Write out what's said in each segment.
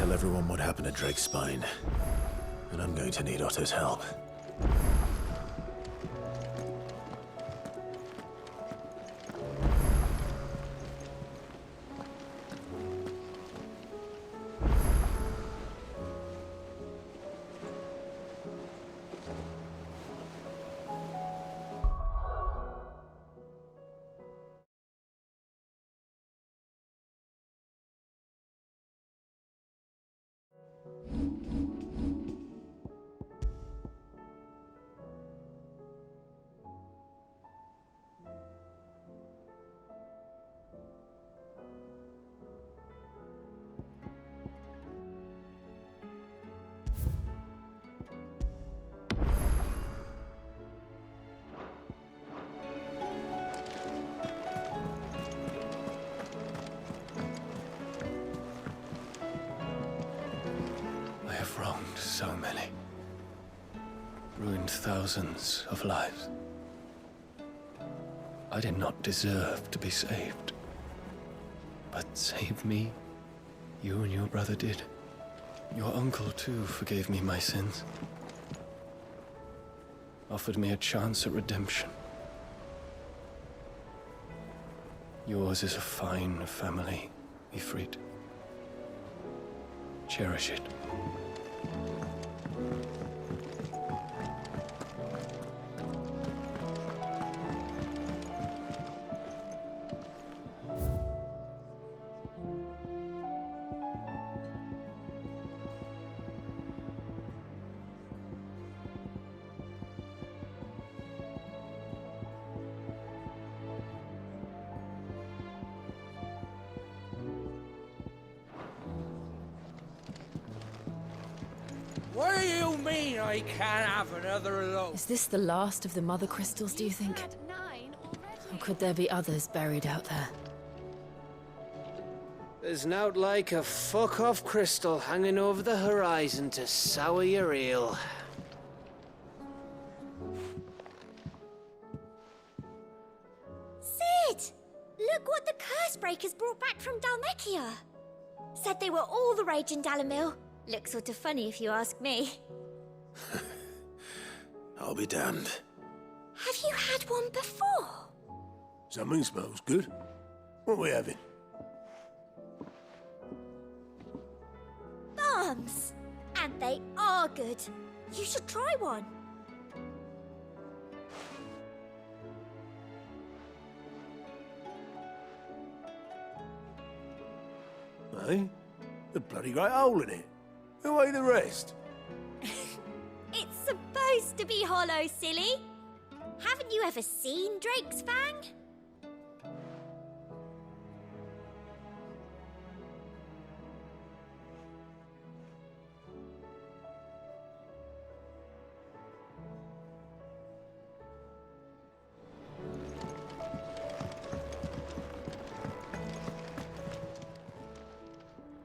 tell everyone what happened at Drake's Spine. And I'm going to need Otto's help. Wronged so many. Ruined thousands of lives. I did not deserve to be saved. But save me, you and your brother did. Your uncle, too, forgave me my sins. Offered me a chance at redemption. Yours is a fine family, Ifrit. Cherish it. What do you mean I can't have another look? Is this the last of the mother crystals, do you think? Or could there be others buried out there? There's nowt like a fuck-off crystal hanging over the horizon to sour your eel. Sid! Look what the Cursebreakers brought back from Dalmekia. Said they were all the rage in Dalamil. Looks sort of funny if you ask me. I'll be damned. Have you had one before? Something smells good. What are we having? Bombs! And they are good. You should try one. Eh? The bloody great hole in it. Who ate the rest? It's supposed to be hollow, silly. Haven't you ever seen Drake's Fang?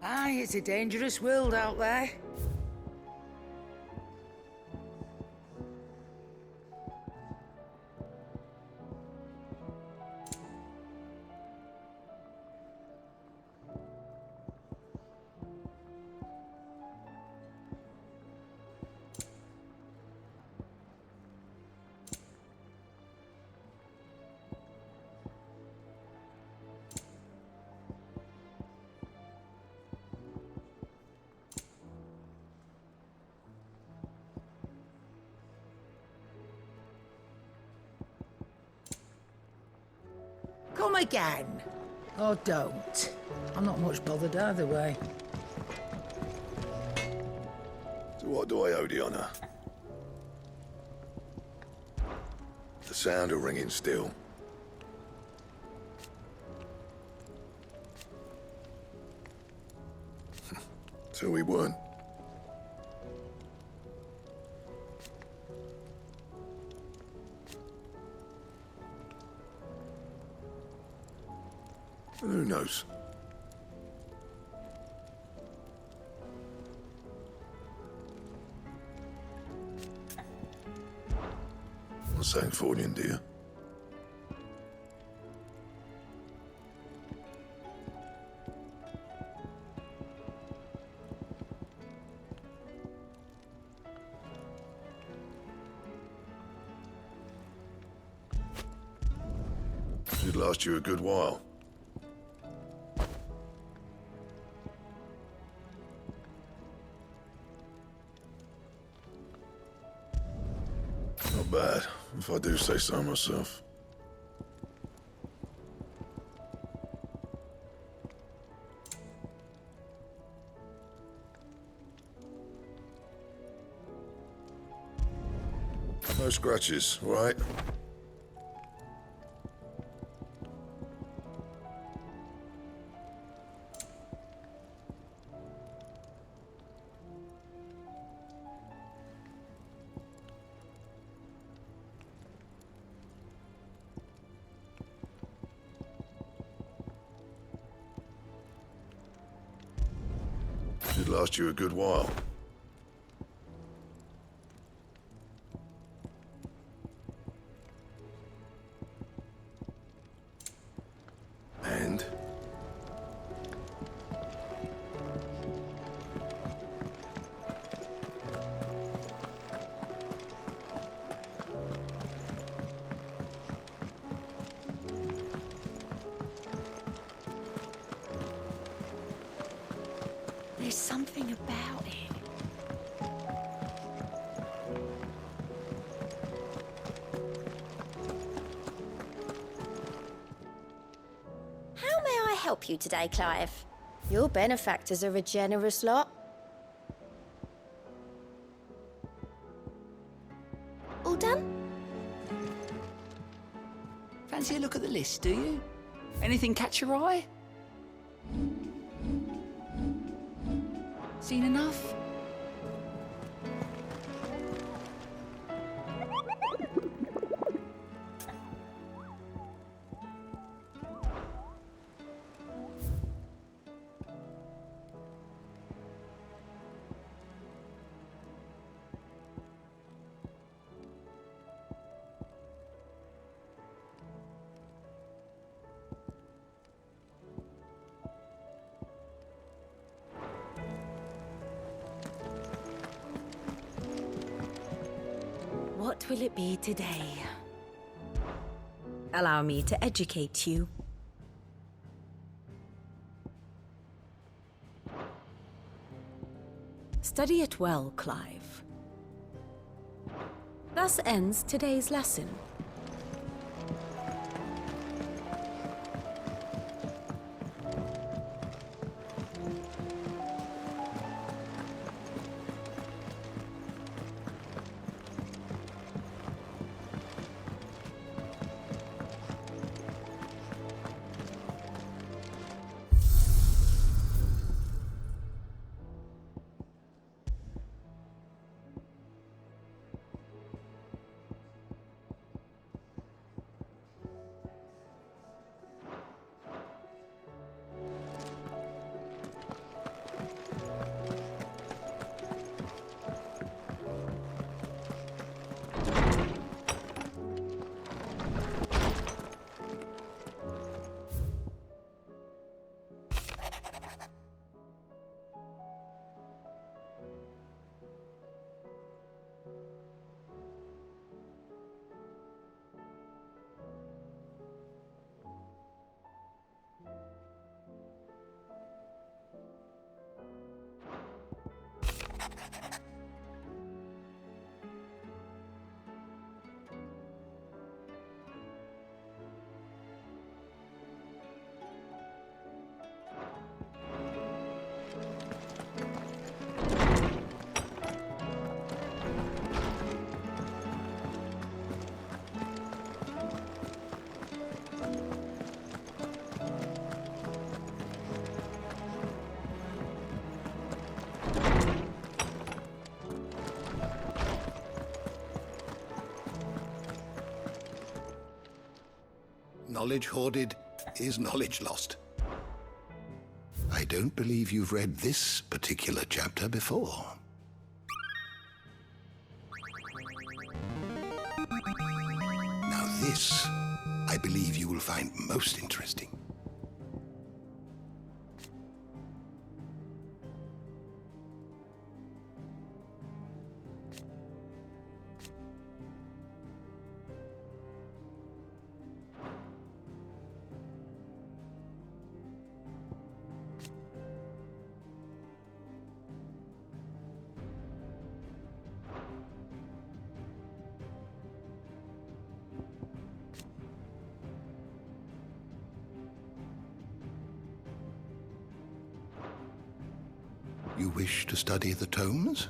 Aye, it's a dangerous world out there. Come again. Or don't. I'm not much bothered either way. So what do I owe the honour? The sound of ringing still. So we weren't. Who knows? Not saying Fordian, do you? Should last you a good while. Not bad, if I do say so myself. No scratches, right? Should last you a good while. And? There's something about it. How may I help you today, Clive? Your benefactors are a generous lot. All done? Fancy a look at the list, do you? Anything catch your eye? Seen enough? What will it be today? Allow me to educate you. Study it well, Clive. Thus ends today's lesson. Knowledge hoarded is knowledge lost. I don't believe you've read this particular chapter before. Now this, I believe you will find most interesting. You wish to study the tomes?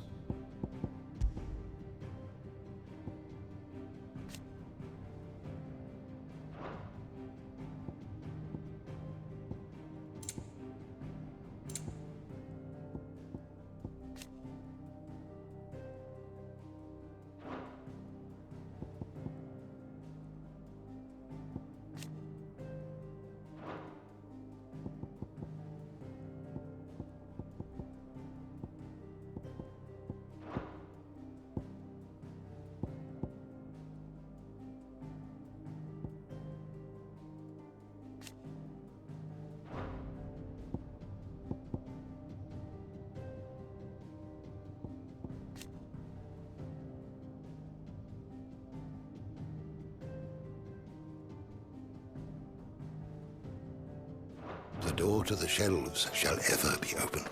The door to the shelves shall ever be open.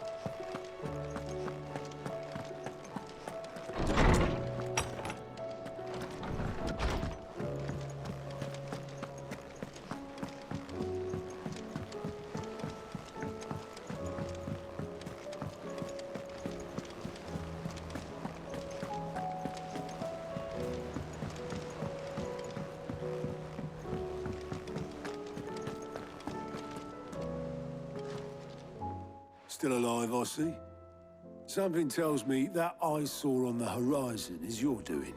Still alive, I see. Something tells me that eyesore on the horizon is your doing.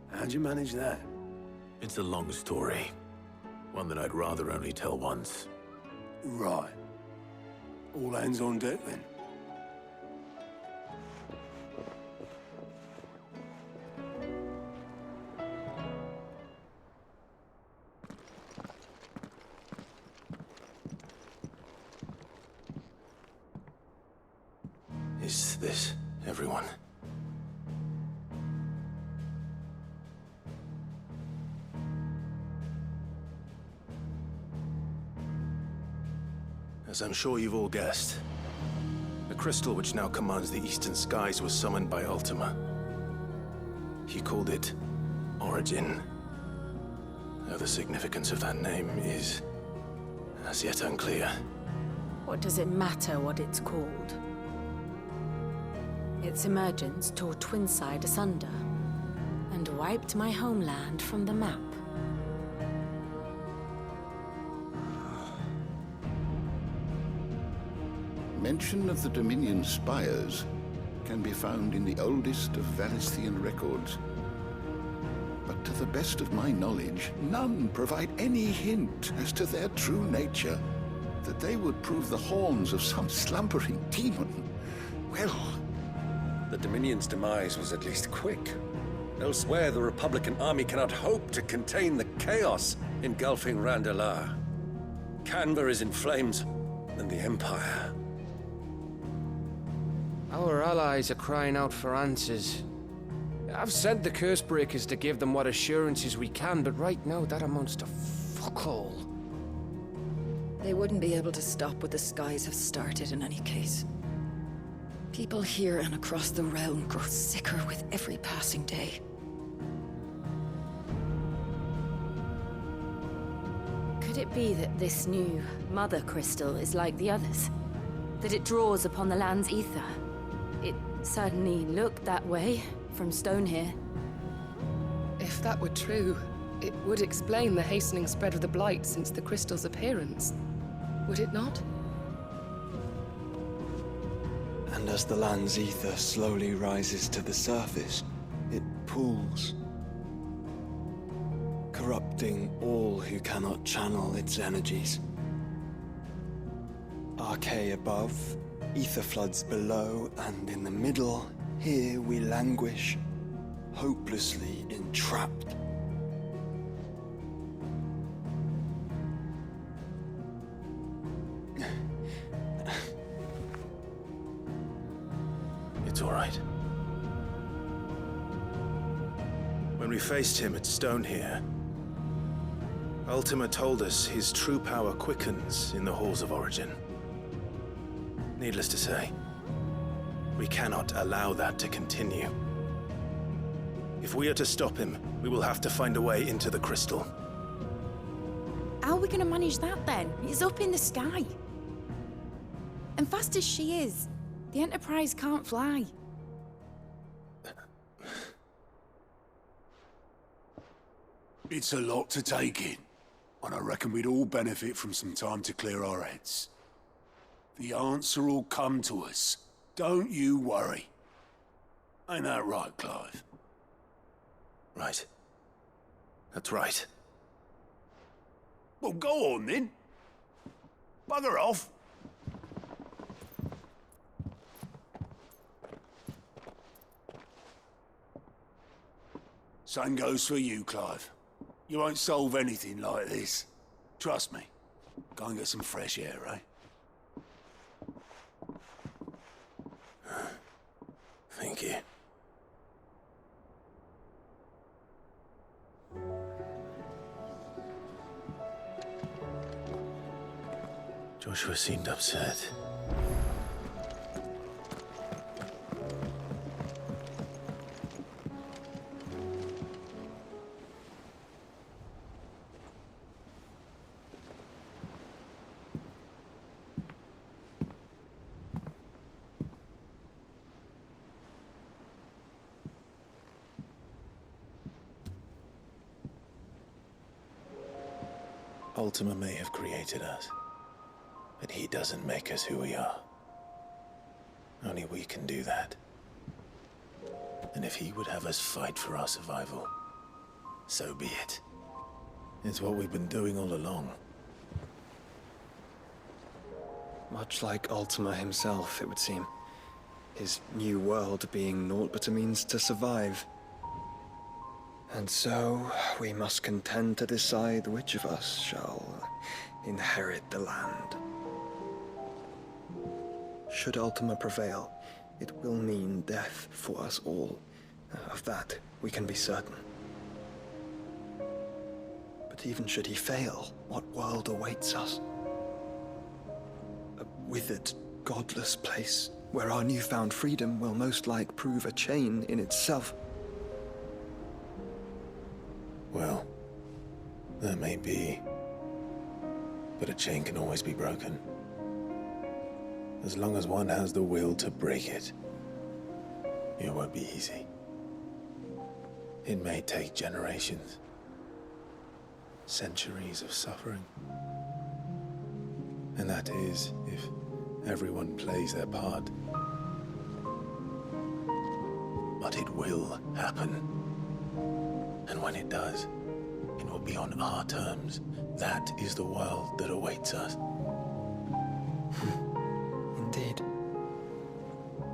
How'd you manage that? It's a long story. One that I'd rather only tell once. Right. All hands on deck, then. Is this everyone? As I'm sure you've all guessed, the crystal which now commands the eastern skies was summoned by Ultima. He called it Origin. Though the significance of that name is as yet unclear. What does it matter what it's called? Its emergence tore Twinside asunder and wiped my homeland from the map. Mention of the Dominion spires can be found in the oldest of Valisthian records. But to the best of my knowledge, none provide any hint as to their true nature. That they would prove the horns of some slumbering demon. Well, the Dominion's demise was at least quick. Elsewhere, the Republican army cannot hope to contain the chaos engulfing Randalar. Canva is in flames, and the Empire. Our allies are crying out for answers. I've sent the Cursebreakers to give them what assurances we can, but right now that amounts to fuck all. They wouldn't be able to stop what the skies have started in any case. People here and across the realm grow sicker with every passing day. Could it be that this new Mother Crystal is like the others? That it draws upon the land's ether? It certainly looked that way from stone here. If that were true, it would explain the hastening spread of the Blight since the crystal's appearance. Would it not? And as the land's ether slowly rises to the surface, it pools, corrupting all who cannot channel its energies. Archaea above, ether floods below, and in the middle, here we languish, hopelessly entrapped. It's all right. When we faced him at Stone here, Ultima told us his true power quickens in the halls of Origin. Needless to say, we cannot allow that to continue. If we are to stop him, we will have to find a way into the crystal. How are we gonna manage that then? It's up in the sky. And fast as she is, The Enterprise can't fly. It's a lot to take in, and I reckon we'd all benefit from some time to clear our heads. The answer will come to us. Don't you worry. Ain't that right, Clive? Right. That's right. Well, go on then. Bugger off. Same goes for you, Clive. You won't solve anything like this. Trust me. Go and get some fresh air, eh? Thank you. Joshua seemed upset. Ultima may have created us, but he doesn't make us who we are. Only we can do that. And if he would have us fight for our survival, so be it. It's what we've been doing all along. Much like Ultima himself, it would seem. His new world being naught but a means to survive. And so, we must contend to decide which of us shall inherit the land. Should Ultima prevail, it will mean death for us all. Of that, we can be certain. But even should he fail, what world awaits us? A withered, godless place, where our newfound freedom will most like prove a chain in itself. Well, that may be. But a chain can always be broken. As long as one has the will to break it. It won't be easy. It may take generations. Centuries of suffering. And that is if everyone plays their part. But it will happen. And when it does, it will be on our terms. That is the world that awaits us. Indeed.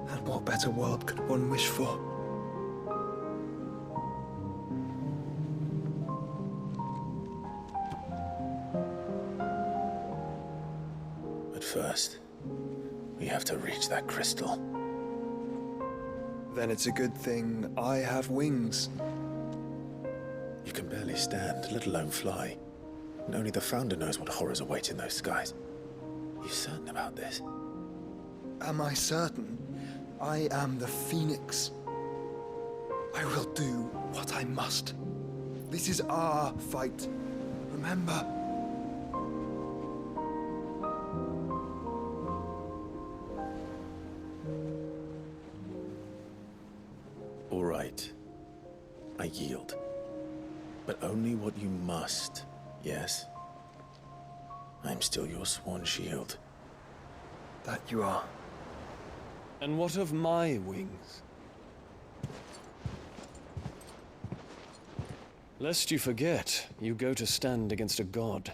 And what better world could one wish for? But first, we have to reach that crystal. Then it's a good thing I have wings. You can barely stand, let alone fly. And only the Founder knows what horrors await in those skies. You certain about this? Am I certain? I am the Phoenix. I will do what I must. This is our fight. Remember. All right. I yield. But only what you must, yes? I'm still your sworn shield. That you are. And what of my wings? Lest you forget, you go to stand against a god.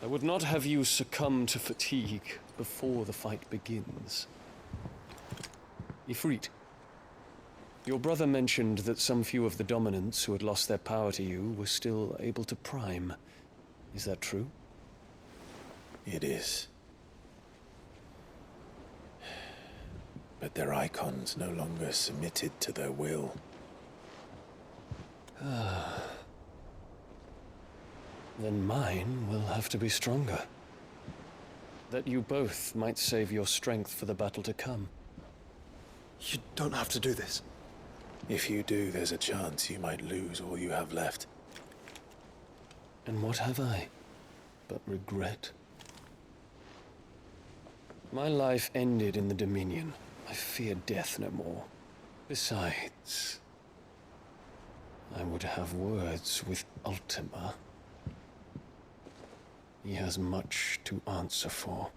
I would not have you succumb to fatigue before the fight begins. Ifrit, your brother mentioned that some few of the dominants who had lost their power to you were still able to prime. Is that true? It is. But their icons no longer submitted to their will. Then mine will have to be stronger. That you both might save your strength for the battle to come. You don't have to do this. If you do, there's a chance you might lose all you have left. And what have I but regret? My life ended in the Dominion. I fear death no more. Besides, I would have words with Ultima. He has much to answer for.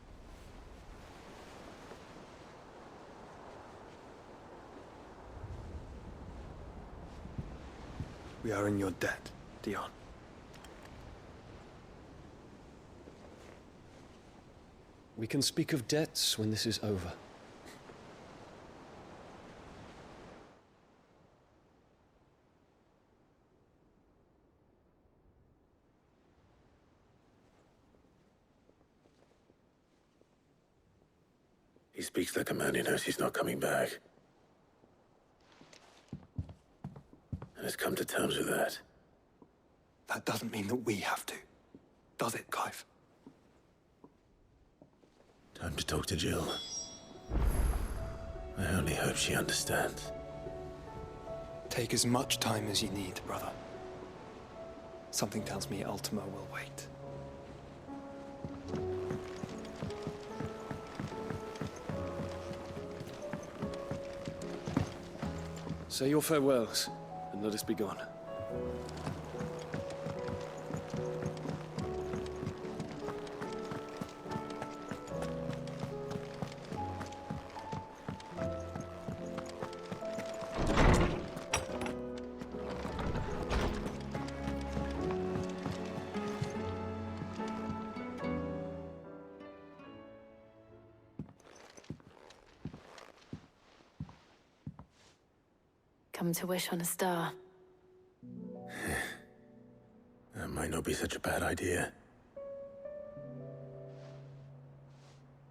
We are in your debt, Dion. We can speak of debts when this is over. He speaks like a man who knows he's not coming back. And has come to terms with that. That doesn't mean that we have to, does it, Clive? Time to talk to Jill. I only hope she understands. Take as much time as you need, brother. Something tells me Ultima will wait. Say your farewells, and let us be gone. Come to wish on a star. That might not be such a bad idea.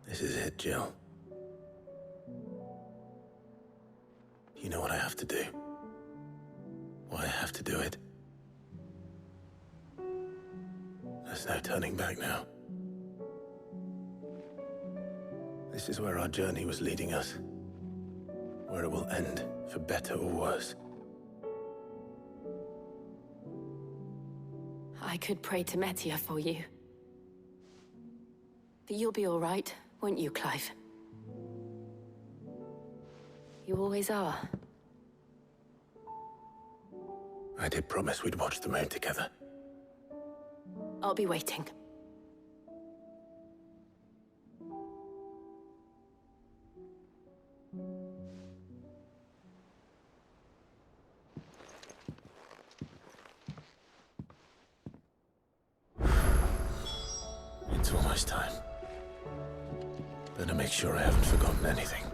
This is it, Jill. You know what I have to do. Why I have to do it. There's no turning back now. This is where our journey was leading us. Where it will end, for better or worse. I could pray to Metia for you. But you'll be all right, won't you, Clive? You always are. I did promise we'd watch the moon together. I'll be waiting. It's almost time. Better make sure I haven't forgotten anything.